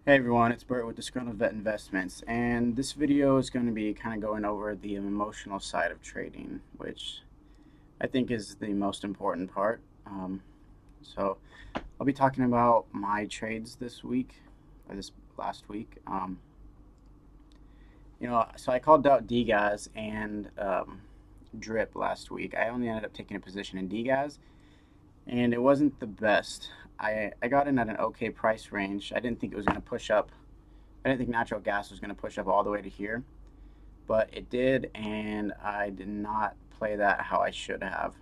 Hey everyone, it's Bert with Disgruntled Vet Investments, and this video is going to be kind of going over the emotional side of trading, which I think is the most important part. So I'll be talking about my trades this week, or this last week. So I called out DGAS and Drip last week. I only ended up taking a position in DGAS, and it wasn't the best. I got in at an okay price range. I didn't think it was going to push up. I didn't think natural gas was going to push up all the way to here, but it did, and I did not play that how I should have.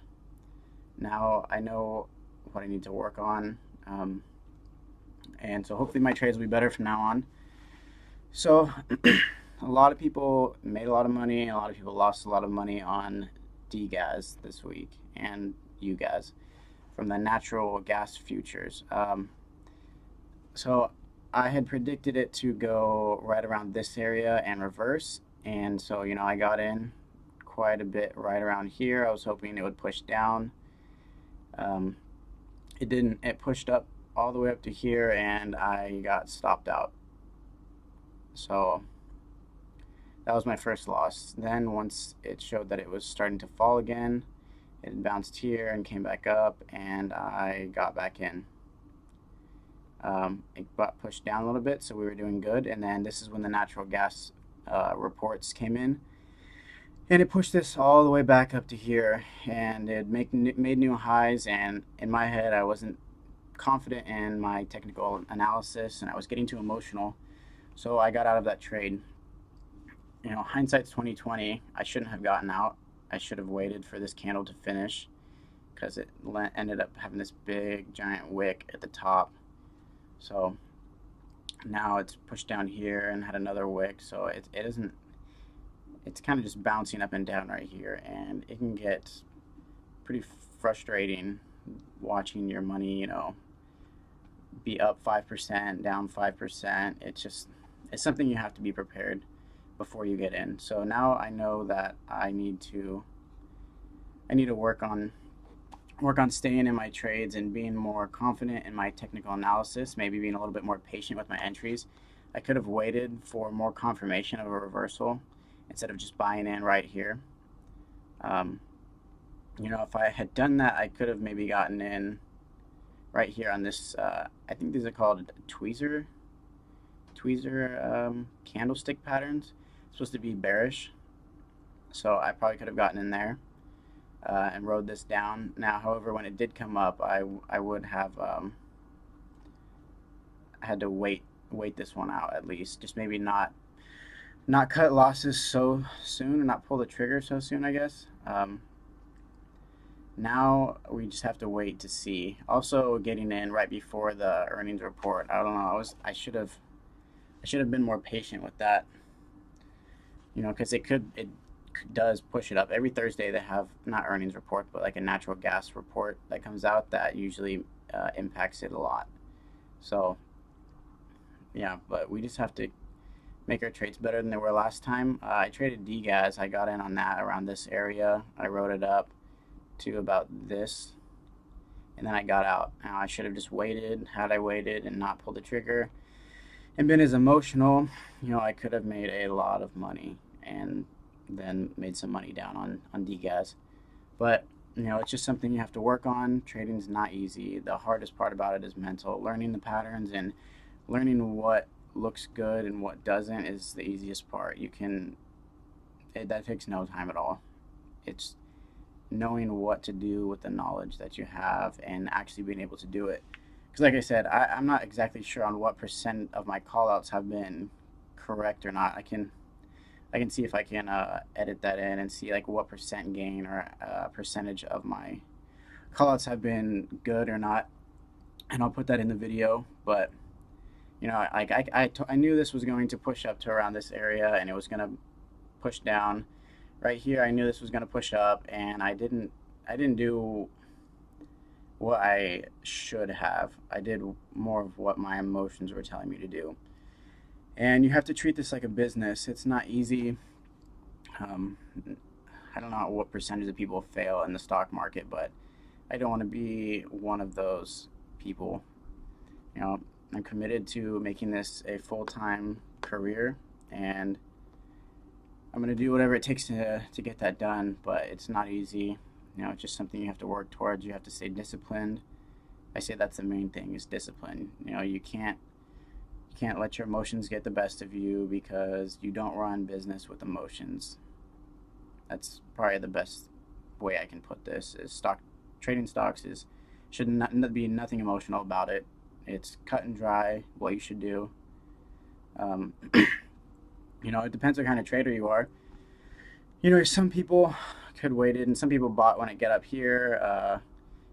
Now I know what I need to work on, and so hopefully my trades will be better from now on. So a lot of people made a lot of money, and a lot of people lost a lot of money on DGAS this week and UGAS from the natural gas futures. So I had predicted it to go right around this area and reverse. And so, I got in quite a bit right around here. I was hoping it would push down. Um, it didn't. It pushed up all the way up to here and I got stopped out. So that was my first loss. Then once it showed that it was starting to fall again, it bounced here and came back up and I got back in. It got pushed down a little bit, so we were doing good. And then this is when the natural gas reports came in, and it pushed this all the way back up to here, and it made new highs. And in my head, I wasn't confident in my technical analysis, and I was getting too emotional, so I got out of that trade. Hindsight's 2020. I shouldn't have gotten out. I should have waited for this candle to finish because it ended up having this big giant wick at the top. So now it's pushed down here and had another wick, so it isn't. It's kind of just bouncing up and down right here, and it can get pretty frustrating watching your money, be up 5%, down 5%. It's something you have to be prepared before you get in. So now I know that I need to work on staying in my trades and being more confident in my technical analysis, maybe being a little bit more patient with my entries. I could have waited for more confirmation of a reversal instead of just buying in right here. If I had done that, I could have maybe gotten in right here on this. I think these are called tweezer candlestick patterns. It's supposed to be bearish, so I probably could have gotten in there. And rode this down. Now, however, when it did come up, I would have had to wait this one out at least. Just maybe not cut losses so soon, or not pull the trigger so soon, I guess. Now we just have to wait to see. Also, getting in right before the earnings report. I don't know. I should have been more patient with that. Because it does push it up. Every Thursday they have not earnings report, but like a natural gas report that comes out that usually impacts it a lot. So yeah, but we just have to make our trades better than they were last time. I traded DGAS. I got in on that around this area. I wrote it up to about this, and then I got out. Now I should have just waited. Had I waited and not pulled the trigger and been as emotional, I could have made a lot of money and then made some money down on DGAS. But it's just something you have to work on. Trading's not easy. The hardest part about it is mental. Learning the patterns and learning what looks good and what doesn't is the easiest part. That takes no time at all. It's knowing what to do with the knowledge that you have and actually being able to do it. Because like I said, I'm not exactly sure on what percent of my callouts have been correct or not. I can see if I can edit that in and see like what percent gain or percentage of my callouts have been good or not, and I'll put that in the video. But I knew this was going to push up to around this area, and it was going to push down right here. I knew this was going to push up, and I didn't do what I should have. I did more of what my emotions were telling me to do. And you have to treat this like a business. It's not easy. I don't know what percentage of people fail in the stock market, but I don't want to be one of those people. I'm committed to making this a full-time career, and I'm going to do whatever it takes to get that done, but it's not easy. You know, it's just something you have to work towards. You have to stay disciplined. I say that's the main thing, is discipline. You know, you can't let your emotions get the best of you, because you don't run business with emotions. That's probably the best way I can put this. Is trading stocks should not be nothing emotional about it. It's cut and dry what you should do. You know, it depends what kind of trader you are. You know, some people could wait it, and some people bought when it get up here.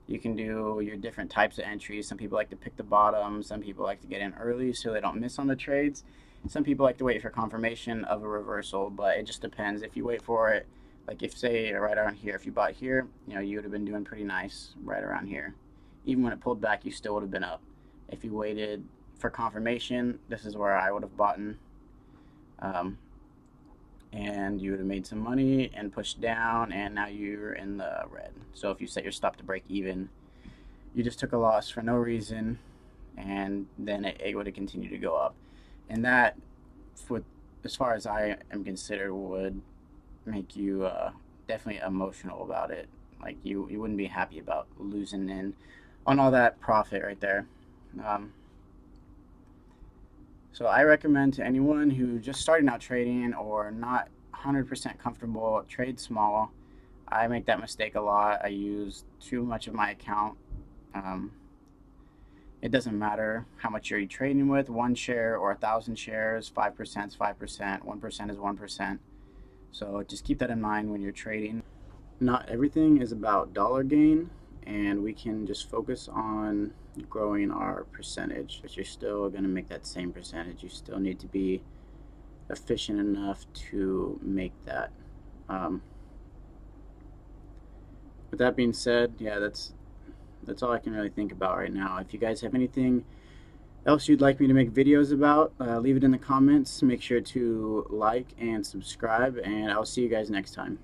You can do your different types of entries. Some people like to pick the bottom. Some people like to get in early so they don't miss on the trades. Some people like to wait for confirmation of a reversal, but it just depends. If you wait for it, like if say right around here, if you bought here, you know, you would have been doing pretty nice right around here. Even when it pulled back, you still would have been up. If you waited for confirmation, this is where I would have bought in. And you would have made some money and pushed down, and now you're in the red. So if you set your stop to break even, you just took a loss for no reason, and then it would have continued to go up. And that, as far as I am considered, would make you definitely emotional about it. Like you wouldn't be happy about losing in on all that profit right there. So I recommend to anyone who just starting out trading or not 100% comfortable, trade small. I make that mistake a lot. I use too much of my account. It doesn't matter how much you're trading with, 1 share or 1,000 shares, 5% is 5%, 1% is 1%. So just keep that in mind when you're trading. Not everything is about dollar gain, and we can just focus on growing our percentage, but you're still going to make that same percentage. You still need to be efficient enough to make that. With that being said, yeah, that's all I can really think about right now. If you guys have anything else you'd like me to make videos about, leave it in the comments. Make sure to like and subscribe, and I'll see you guys next time.